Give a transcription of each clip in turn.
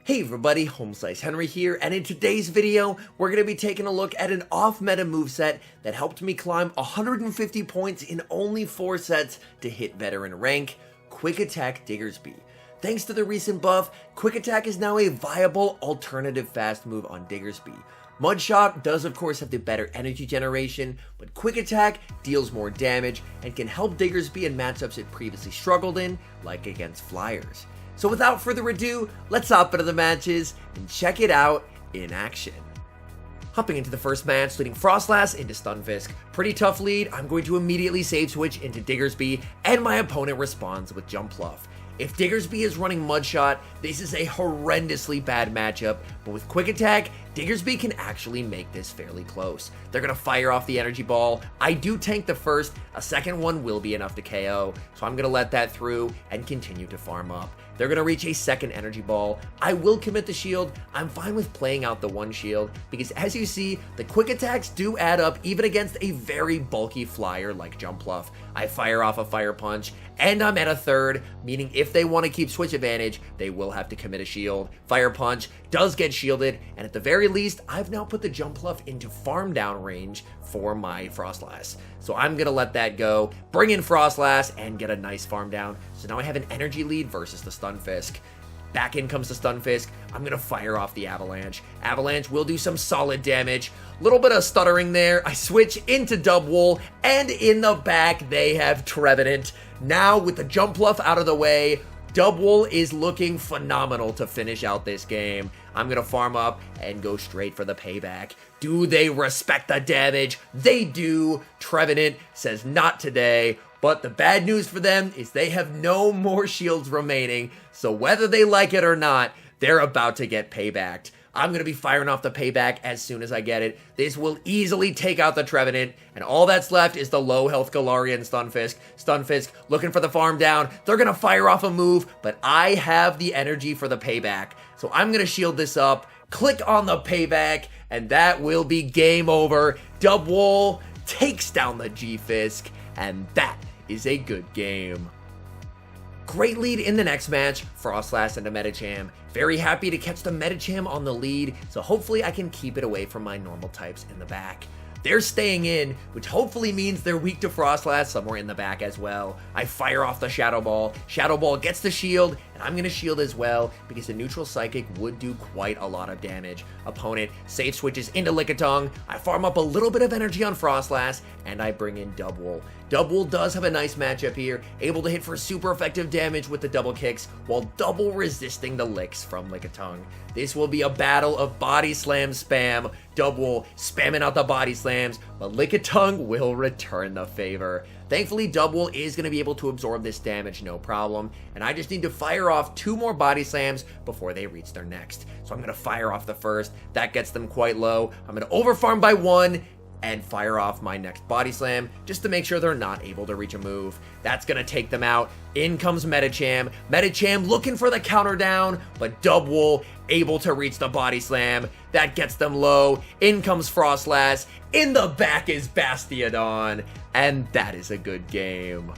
Hey everybody, HomeSliceHenry here, and in today's video, we're going to be taking a look at an off-meta moveset that helped me climb 150 points in only 4 sets to hit veteran rank, Quick Attack Diggersby. Thanks to the recent buff, Quick Attack is now a viable alternative fast move on Diggersby. Mudshot does of course have the better energy generation, but Quick Attack deals more damage and can help Diggersby in matchups it previously struggled in, like against Flyers. So without further ado, let's hop into the matches and check it out in action. Hopping into the first match, leading Frostlass into Stunfisk. Pretty tough lead. I'm going to immediately save switch into Diggersby, and my opponent responds with Jumpluff. If Diggersby is running Mudshot, this is a horrendously bad matchup, but with Quick Attack, Diggersby can actually make this fairly close. They're going to fire off the energy ball. I do tank the first, a second one will be enough to KO, so I'm going to let that through and continue to farm up. They're going to reach a second energy ball. I will commit the shield. I'm fine with playing out the one shield because as you see, the quick attacks do add up even against a very bulky flyer like Jumpluff. I fire off a fire punch and I'm at a third, meaning if they want to keep switch advantage, they will have to commit a shield. Fire punch does get shielded, and at the very least, I've now put the Jumpluff into farm down range for my Frostlass. So I'm going to let that go, bring in Frostlass, and get a nice farm down. So now I have an energy lead versus the Stunfisk. Back in comes the Stunfisk. I'm going to fire off the Avalanche. Avalanche will do some solid damage. Little bit of stuttering there. I switch into Dubwool, and in the back, they have Trevenant. Now, with the Jumpluff out of the way, Dubwool is looking phenomenal to finish out this game. I'm going to farm up and go straight for the payback. Do they respect the damage? They do. Trevenant says not today. But the bad news for them is they have no more shields remaining. So whether they like it or not, they're about to get paybacked. I'm going to be firing off the payback as soon as I get it. This will easily take out the Trevenant, and all that's left is the low health Galarian Stunfisk. Stunfisk looking for the farm down. They're going to fire off a move, but I have the energy for the payback. So I'm going to shield this up, click on the payback, and that will be game over. Dubwool takes down the G-Fisk, and that is a good game. Great lead in the next match, Frostlass into Medicham. Very happy to catch the Medicham on the lead, so hopefully I can keep it away from my normal types in the back. They're staying in, which hopefully means they're weak to Frostlass somewhere in the back as well. I fire off the Shadow Ball. Shadow Ball gets the shield, and I'm going to shield as well because the neutral Psychic would do quite a lot of damage. Opponent safe switches into Lickitung. I farm up a little bit of energy on Frostlass, and I bring in Dubwool. Dubwool does have a nice matchup here, able to hit for super effective damage with the double kicks while double resisting the licks from Lickitung. This will be a battle of body slam spam. Dubwool spamming out the body slams, but Lickitung will return the favor. Thankfully, Dubwool is going to be able to absorb this damage no problem, and I just need to fire off 2 more body slams before they reach their next. So I'm going to fire off the first. That gets them quite low. I'm going to overfarm by 1, and fire off my next body slam just to make sure they're not able to reach a move. That's going to take them out. In comes Medicham. Medicham looking for the counter down, but Dubwool able to reach the body slam. That gets them low. In comes Frostlass. In the back is Bastiodon, and that is a good game.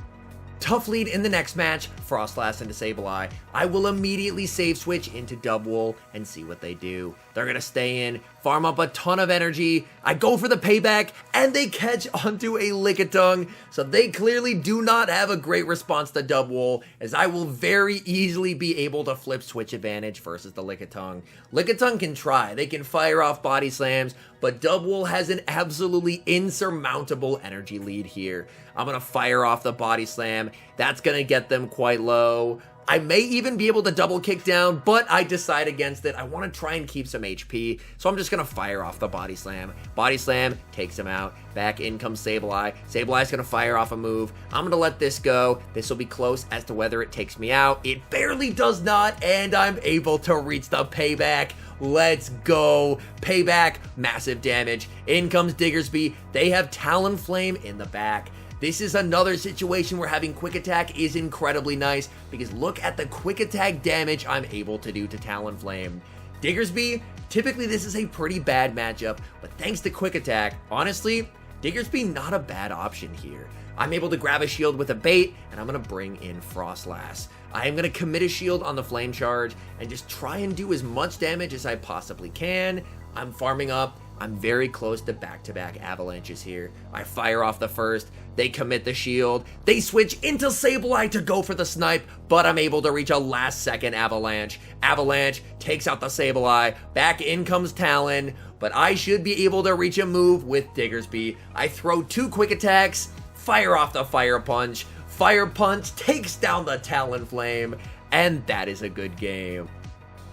Tough lead in the next match, Frostlass into Sableye. I will immediately save switch into Dubwool and see what they do. They're going to stay in, farm up a ton of energy. I go for the payback, and they catch onto a Lickitung. So they clearly do not have a great response to Dubwool, as I will very easily be able to flip switch advantage versus the Lickitung. Lickitung can try. They can fire off body slams, but Dubwool has an absolutely insurmountable energy lead here. I'm going to fire off the body slam. That's going to get them quite low. I may even be able to double kick down, but I decide against it. I want to try and keep some HP, so I'm just going to fire off the body slam. Body slam takes him out. Back in comes Sableye. Sableye's going to fire off a move. I'm going to let this go. This will be close as to whether it takes me out. It barely does not, and I'm able to reach the payback. Let's go. Payback, massive damage. In comes Diggersby. They have Talonflame in the back. This is another situation where having Quick Attack is incredibly nice because look at the Quick Attack damage I'm able to do to Talonflame. Diggersby, typically this is a pretty bad matchup, but thanks to Quick Attack, honestly, Diggersby not a bad option here. I'm able to grab a shield with a bait, and I'm going to bring in Frostlass. I am going to commit a shield on the flame charge and just try and do as much damage as I possibly can. I'm farming up. I'm very close to back-to-back avalanches here. I fire off the first, they commit the shield, they switch into Sableye to go for the snipe, but I'm able to reach a last-second avalanche. Avalanche takes out the Sableye, back in comes Talon, but I should be able to reach a move with Diggersby. I throw 2 quick attacks, fire off the Fire Punch takes down the Talonflame, and that is a good game.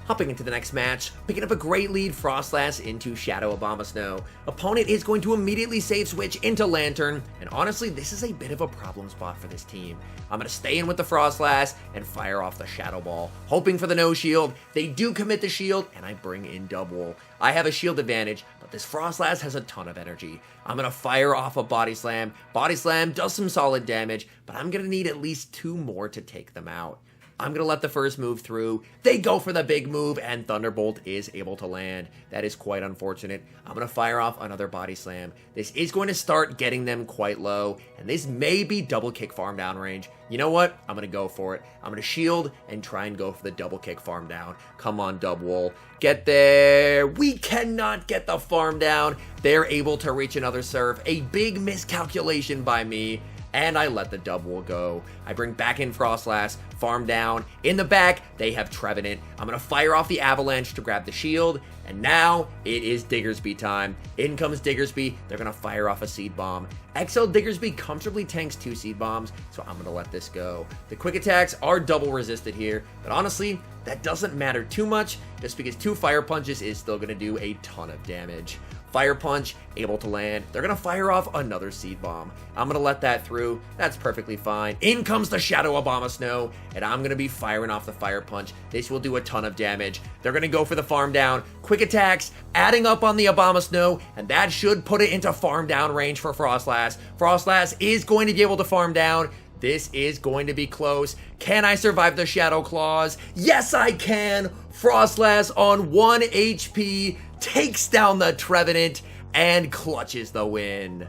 Hopping into the next match, picking up a great lead, Frostlass into Shadow Abomasnow. Opponent is going to immediately save switch into Lantern, and honestly, this is a bit of a problem spot for this team. I'm going to stay in with the Frostlass and fire off the Shadow Ball, hoping for the no shield. They do commit the shield, and I bring in Double. I have a shield advantage, but this Frostlass has a ton of energy. I'm going to fire off a Body Slam. Body Slam does some solid damage, but I'm going to need at least 2 more to take them out. I'm going to let the first move through. They go for the big move, and Thunderbolt is able to land. That is quite unfortunate. I'm going to fire off another Body Slam. This is going to start getting them quite low, and this may be double kick farm down range. You know what? I'm going to go for it. I'm going to shield and try and go for the double kick farm down. Come on, Dubwool. Get there. We cannot get the farm down. They're able to reach another serve. A big miscalculation by me. And I let the Dubwool go. I bring back in Frostlass, farm down. In the back, they have Trevenant. I'm going to fire off the Avalanche to grab the shield. And now, it is Diggersby time. In comes Diggersby. They're going to fire off a Seed Bomb. XL Diggersby comfortably tanks 2 Seed Bombs, so I'm going to let this go. The quick attacks are double resisted here, but honestly, that doesn't matter too much, just because 2 Fire Punches is still going to do a ton of damage. Fire Punch, able to land. They're going to fire off another Seed Bomb. I'm going to let that through. That's perfectly fine. In comes the Shadow Abomasnow, and I'm going to be firing off the Fire Punch. This will do a ton of damage. They're going to go for the farm down. Quick attacks, adding up on the Abomasnow, and that should put it into farm down range for Frostlass. Frostlass is going to be able to farm down. This is going to be close. Can I survive the Shadow Claws? Yes, I can. Frostlass on 1 HP takes down the Trevenant and clutches the win.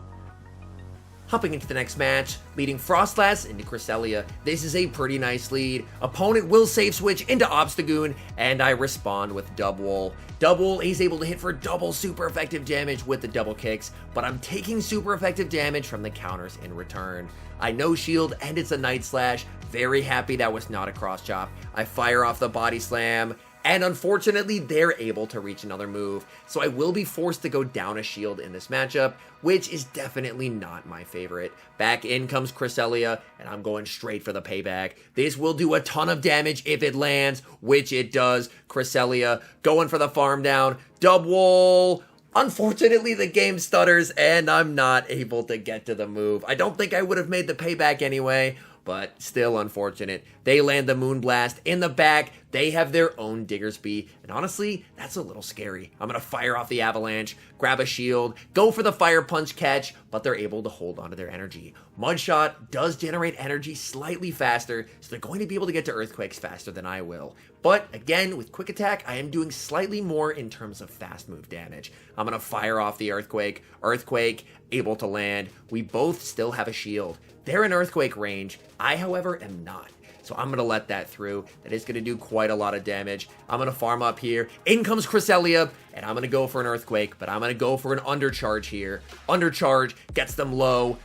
Hopping into the next match, leading Frostlass into Cresselia. This is a pretty nice lead. Opponent will save switch into Obstagoon, and I respond with Dubwool. Dubwool is able to hit for double super effective damage with the double kicks, but I'm taking super effective damage from the counters in return. I no shield, and it's a Night Slash. Very happy that was not a cross chop. I fire off the Body Slam, and unfortunately, they're able to reach another move, so I will be forced to go down a shield in this matchup, which is definitely not my favorite. Back in comes Cresselia, and I'm going straight for the payback. This will do a ton of damage if it lands, which it does. Cresselia going for the farm down. Dubwool. Unfortunately, the game stutters, and I'm not able to get to the move. I don't think I would have made the payback anyway, but still unfortunate. They land the Moonblast. In the back, they have their own Diggersby, and honestly, that's a little scary. I'm going to fire off the Avalanche, grab a shield, go for the Fire Punch catch, but they're able to hold onto their energy. Mudshot does generate energy slightly faster, so they're going to be able to get to Earthquakes faster than I will. But again, with Quick Attack, I am doing slightly more in terms of fast move damage. I'm going to fire off the Earthquake. Earthquake, able to land. We both still have a shield. They're in Earthquake range. I, however, am not. So I'm going to let that through. That is going to do quite a lot of damage. I'm going to farm up here. In comes Cresselia, and I'm going to go for an Earthquake, but I'm going to go for an Undercharge here. Undercharge gets them low.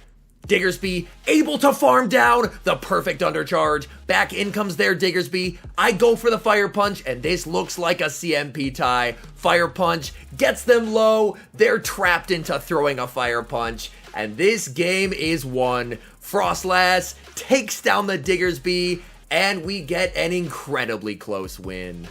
Diggersby able to farm down the perfect Undercharge. Back in comes their Diggersby. I go for the Fire Punch, and this looks like a CMP tie. Fire Punch gets them low. They're trapped into throwing a Fire Punch, and this game is won. Frostlass takes down the Diggersby, and we get an incredibly close win.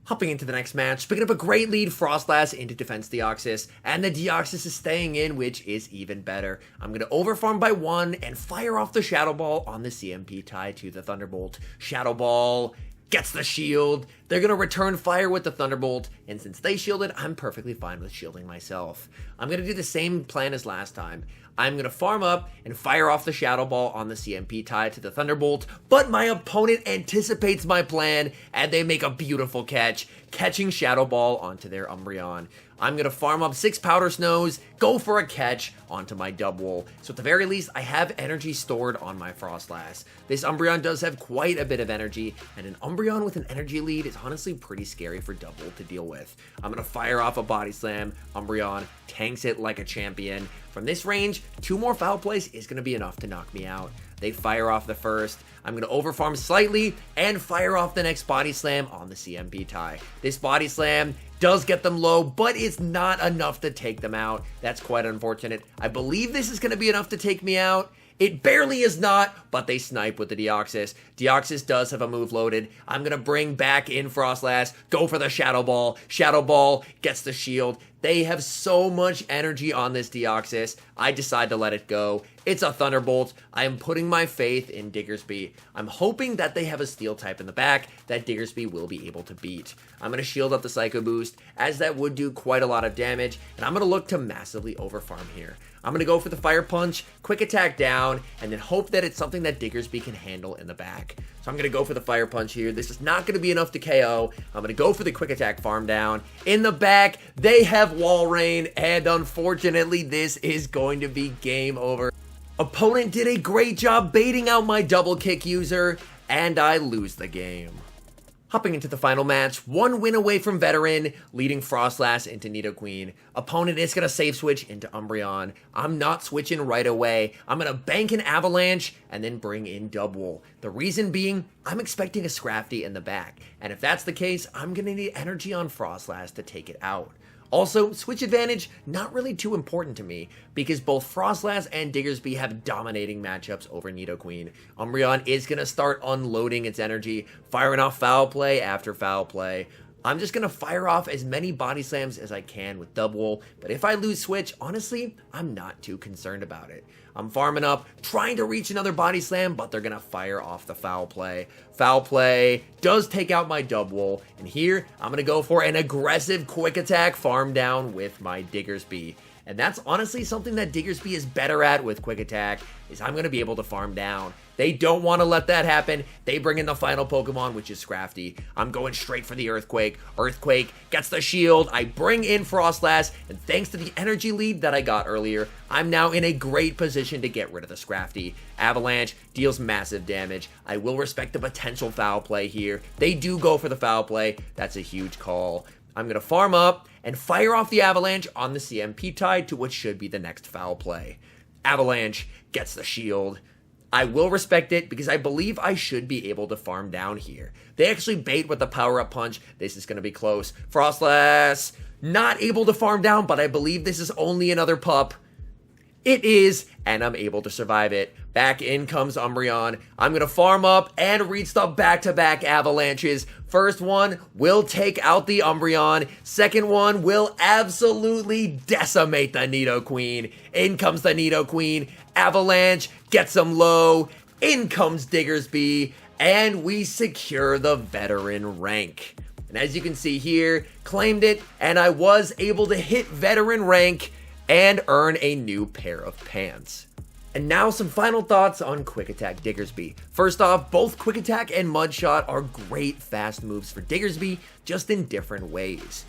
Hopping into the next match, picking up a great lead, Frostlass into Defense Deoxys, and the Deoxys is staying in, which is even better. I'm going to overfarm by 1 and fire off the Shadow Ball on the CMP tie to the Thunderbolt. Shadow Ball gets the shield. They're going to return fire with the Thunderbolt, and since they shielded, I'm perfectly fine with shielding myself. I'm going to do the same plan as last time. I'm going to farm up and fire off the Shadow Ball on the CMP tie to the Thunderbolt, but my opponent anticipates my plan, and they make a beautiful catch, catching Shadow Ball onto their Umbreon. I'm going to farm up 6 Powder Snows, go for a catch onto my Double. So at the very least, I have energy stored on my Frostlass. This Umbreon does have quite a bit of energy, and an Umbreon with an energy lead is honestly pretty scary for Double to deal with. I'm going to fire off a Body Slam. Umbreon tanks it like a champion. From this range, 2 more Foul Plays is going to be enough to knock me out. They fire off the first. I'm going to overfarm slightly and fire off the next Body Slam on the CMP tie. This Body Slam does get them low, but it's not enough to take them out. That's quite unfortunate. I believe this is going to be enough to take me out. It barely is not, but they snipe with the Deoxys. Deoxys does have a move loaded. I'm going to bring back in Frostlass, go for the Shadow Ball. Shadow Ball gets the shield. They have so much energy on this Deoxys. I decide to let it go. It's a Thunderbolt. I am putting my faith in Diggersby. I'm hoping that they have a Steel type in the back that Diggersby will be able to beat. I'm going to shield up the Psycho Boost, as that would do quite a lot of damage, and I'm going to look to massively overfarm here. I'm going to go for the Fire Punch, Quick Attack down, and then hope that it's something that Diggersby can handle in the back. So I'm going to go for the Fire Punch here. This is not going to be enough to KO. I'm going to go for the Quick Attack farm down. In the back, they have Wall Rain, and unfortunately, this is going to be game over. Opponent did a great job baiting out my Double Kick user, and I lose the game. Hopping into the final match, 1 win away from Veteran, leading Frostlass into Nidoqueen. Opponent is going to save switch into Umbreon. I'm not switching right away. I'm going to bank an Avalanche and then bring in Double. The reason being, I'm expecting a Scrafty in the back. And if that's the case, I'm going to need energy on Frostlass to take it out. Also, switch advantage, not really too important to me, because both Frostlass and Diggersby have dominating matchups over Nidoqueen. Umbreon is going to start unloading its energy, firing off Foul Play after Foul Play. I'm just going to fire off as many Body Slams as I can with Double, but if I lose Switch, honestly, I'm not too concerned about it. I'm farming up, trying to reach another Body Slam, but they're going to fire off the Foul Play. Foul Play does take out my Double, and here, I'm going to go for an aggressive Quick Attack farm down with my Diggersby. And that's honestly something that Diggersby is better at with Quick Attack, is I'm going to be able to farm down. They don't want to let that happen. They bring in the final Pokemon, which is Scrafty. I'm going straight for the Earthquake. Earthquake gets the shield. I bring in Frostlass, and thanks to the energy lead that I got earlier, I'm now in a great position to get rid of the Scrafty. Avalanche deals massive damage. I will respect the potential Foul Play here. They do go for the Foul Play. That's a huge call. I'm going to farm up and fire off the Avalanche on the CMP tie to what should be the next Foul Play. Avalanche gets the shield. I will respect it because I believe I should be able to farm down here. They actually bait with the Power-Up Punch. This is going to be close. Frostlass, not able to farm down, but I believe this is only another pup. It is, and I'm able to survive it. Back in comes Umbreon. I'm going to farm up and reach the back-to-back Avalanches. First one will take out the Umbreon. Second one will absolutely decimate the Nidoqueen. In comes the Nidoqueen. Avalanche gets them low. In comes Diggersby. And we secure the Veteran rank. And as you can see here, claimed it, and I was able to hit Veteran rank and earn a new pair of pants. And now some final thoughts on Quick Attack Diggersby. First off, both Quick Attack and Mudshot are great fast moves for Diggersby, just in different ways.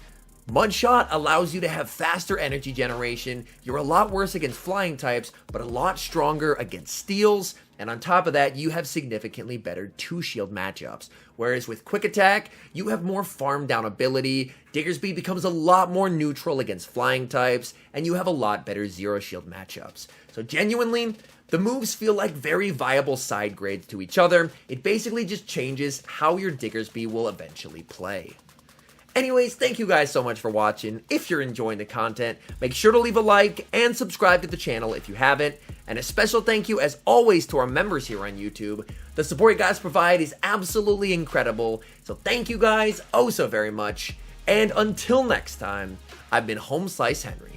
Mudshot allows you to have faster energy generation, you're a lot worse against flying types, but a lot stronger against steels, and on top of that, you have significantly better 2-shield matchups. Whereas with Quick Attack, you have more farm down ability, Diggersby becomes a lot more neutral against flying types, and you have a lot better 0-shield matchups. So genuinely, the moves feel like very viable side grades to each other. It basically just changes how your Diggersby will eventually play. Anyways, thank you guys so much for watching. If you're enjoying the content, make sure to leave a like and subscribe to the channel if you haven't. And a special thank you, as always, to our members here on YouTube. The support you guys provide is absolutely incredible. So thank you guys oh so very much. And until next time, I've been HomeSliceHenry.